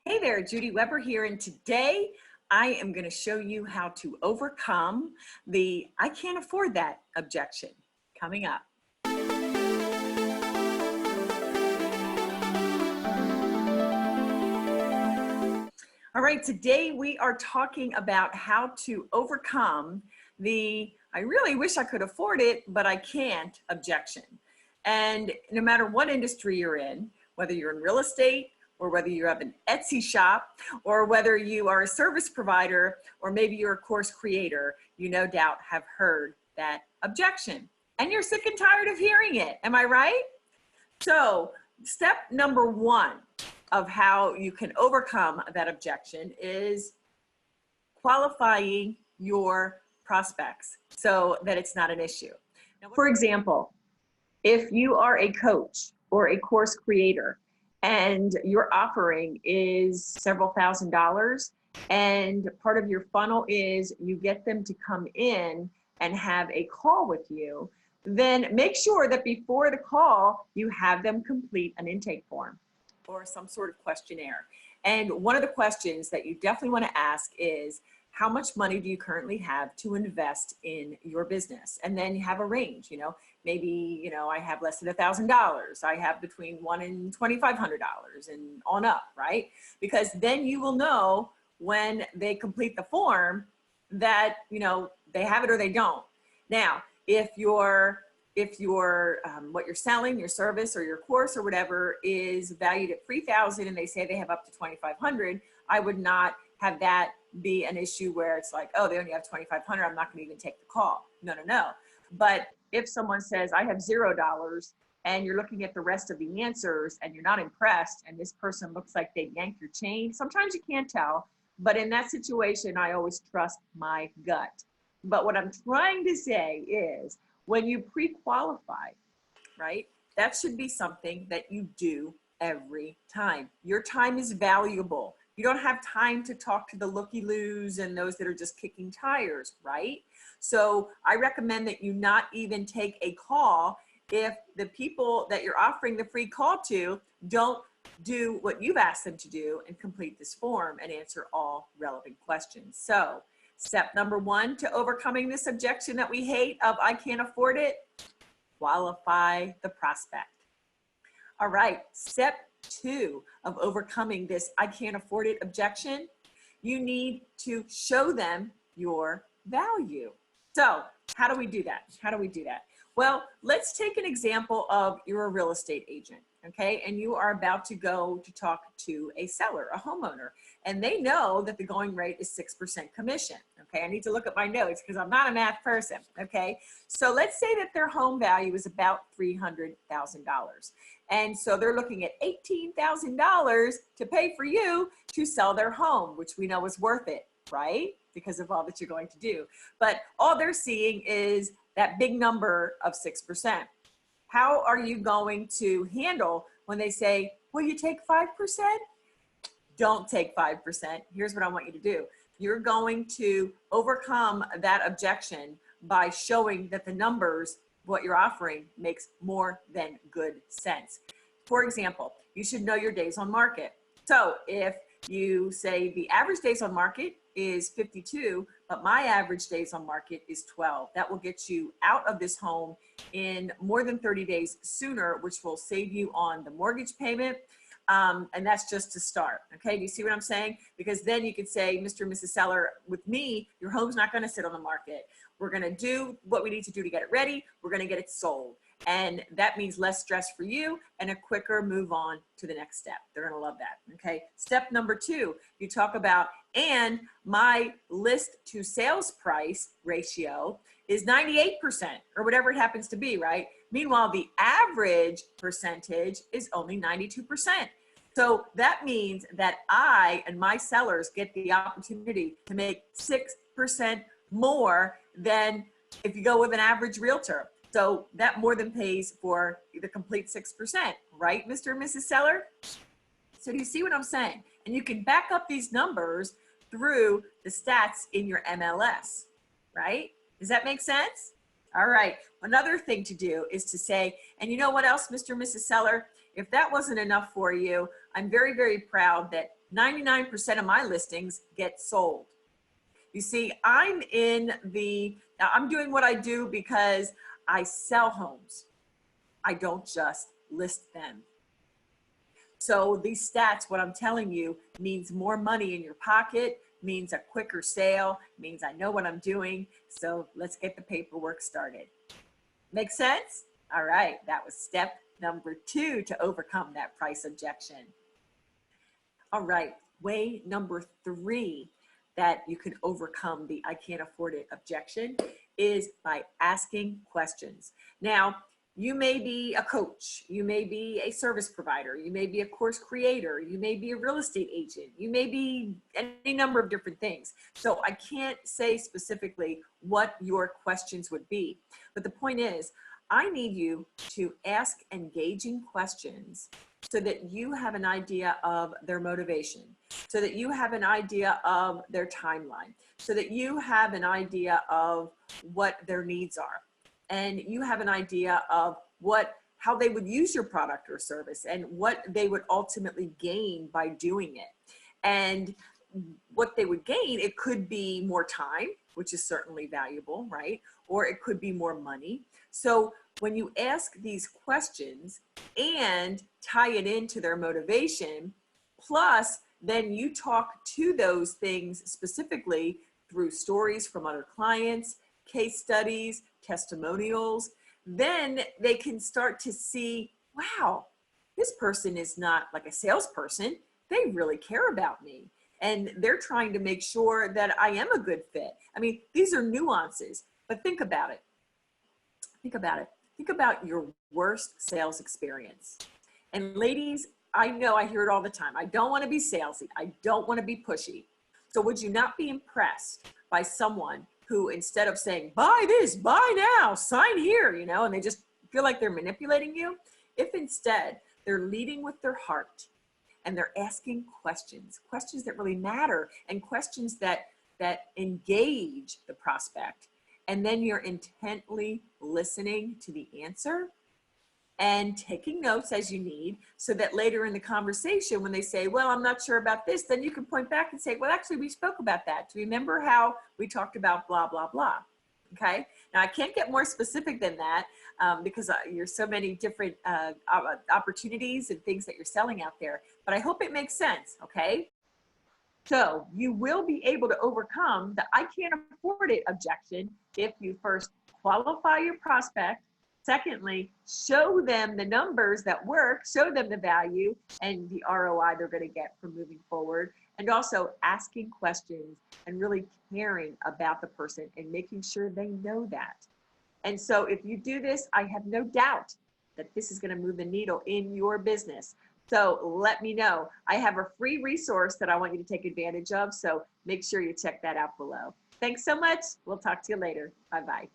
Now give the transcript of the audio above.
Hey there, Judy Weber here, and today I am going to show you how to overcome the "I can't afford that" objection. Coming up. All right, today we are talking about how to overcome the "I really wish I could afford it, but I can't" objection. And no matter what industry you're in, whether you're in real estate, or whether you have an Etsy shop, or whether you are a service provider, or maybe you're a course creator, you no doubt have heard that objection. And you're sick and tired of hearing it, am I right? So step number one of how you can overcome that objection is qualifying your prospects so that it's not an issue. Now, for example, if you are a coach or a course creator, and your offering is several $1,000s, and part of your funnel is you get them to come in and have a call with you, then make sure that before the call, you have them complete an intake form or some sort of questionnaire. And one of the questions that you definitely want to ask is, how much money do you currently have to invest in your business? And then you have a range, maybe, I have less than $1,000. I have between $1,000 and $2,500 and on up, right? Because then you will know when they complete the form that, they have it or they don't. Now, if what you're selling, your service or your course or whatever is valued at $3,000 and they say they have up to $2,500, I would not have that be an issue where it's like, oh, they only have $2,500, I'm not gonna even take the call. No. But if someone says, I have $0, and you're looking at the rest of the answers and you're not impressed, and this person looks like they yanked your chain, sometimes you can't tell, but in that situation, I always trust my gut. But what I'm trying to say is, when you pre-qualify, right, that should be something that you do every time. Your time is valuable. You don't have time to talk to the looky-loos and those that are just kicking tires, right? So I recommend that you not even take a call if the people that you're offering the free call to don't do what you've asked them to do and complete this form and answer all relevant questions. So step number one to overcoming this objection that we hate of "I can't afford it," qualify the prospect. All right, step two of overcoming this "I can't afford it" objection, you need to show them your value. So how do we do that? Well, let's take an example of you're a real estate agent, okay? And you are about to go to talk to a seller, a homeowner, and they know that the going rate is 6% commission, okay? I need to look at my notes because I'm not a math person, okay? So let's say that their home value is about $300,000. And so they're looking at $18,000 to pay for you to sell their home, which we know is worth it, right? Because of all that you're going to do. But all they're seeing is that big number of 6%. How are you going to handle when they say, will you take 5%? Don't take 5%. Here's what I want you to do. You're going to overcome that objection by showing that the numbers, what you're offering, makes more than good sense. For example, you should know your days on market. So if you say the average days on market is 52, but my average days on market is 12. That will get you out of this home in more than 30 days sooner, which will save you on the mortgage payment. And that's just to start, okay? Do you see what I'm saying? Because then you could say, Mr. and Mrs. Seller, with me, your home's not gonna sit on the market. We're gonna do what we need to do to get it ready. We're gonna get it sold. And that means less stress for you and a quicker move on to the next step. They're gonna love that, okay? Step number two, you talk about, and my list to sales price ratio is 98% or whatever it happens to be, right? Meanwhile, the average percentage is only 92%. So that means that I and my sellers get the opportunity to make 6% more than if you go with an average realtor. So that more than pays for the complete 6%, right, Mr. and Mrs. Seller? So do you see what I'm saying? And you can back up these numbers through the stats in your MLS, right? Does that make sense? All right, another thing to do is to say, and you know what else, Mr. and Mrs. Seller? If that wasn't enough for you, I'm very, very proud that 99% of my listings get sold. You see, I'm doing what I do because I sell homes. I don't just list them. So these stats, what I'm telling you, means more money in your pocket, means a quicker sale, means I know what I'm doing. So let's get the paperwork started. Make sense? All right, that was step number 2 to overcome that price objection. All right, way number 3 that you can overcome the I can't afford it objection is by asking questions. Now, you may be a coach, you may be a service provider, you may be a course creator, you may be a real estate agent, you may be any number of different things. So I can't say specifically what your questions would be. But the point is, I need you to ask engaging questions so that you have an idea of their motivation, so that you have an idea of their timeline, so that you have an idea of what their needs are. And you have an idea of how they would use your product or service and what they would ultimately gain by doing it. And what they would gain, it could be more time, which is certainly valuable, right? Or it could be more money. So when you ask these questions and tie it into their motivation, plus then you talk to those things specifically through stories from other clients, case studies, testimonials, then they can start to see, wow, this person is not like a salesperson. They really care about me. And they're trying to make sure that I am a good fit. I mean, these are nuances, but think about it. Think about it. Think about your worst sales experience. And ladies, I know I hear it all the time. I don't want to be salesy. I don't want to be pushy. So would you not be impressed by someone who, instead of saying, buy this, buy now, sign here, you know, and they just feel like they're manipulating you, if instead they're leading with their heart and they're asking questions that really matter, and questions that engage the prospect, and then you're intently listening to the answer and taking notes as you need, so that later in the conversation, when they say, well, I'm not sure about this, then you can point back and say, well, actually, we spoke about that. Do you remember how we talked about blah, blah, blah? Okay. Now, I can't get more specific than that because there's so many different opportunities and things that you're selling out there, but I hope it makes sense. Okay. So you will be able to overcome the I can't afford it objection if you first qualify your prospect. Secondly, show them the numbers that work, show them the value and the ROI they're going to get from moving forward, and also asking questions and really caring about the person and making sure they know that. And so if you do this, I have no doubt that this is going to move the needle in your business. So let me know. I have a free resource that I want you to take advantage of, so make sure you check that out below. Thanks so much. We'll talk to you later. Bye-bye.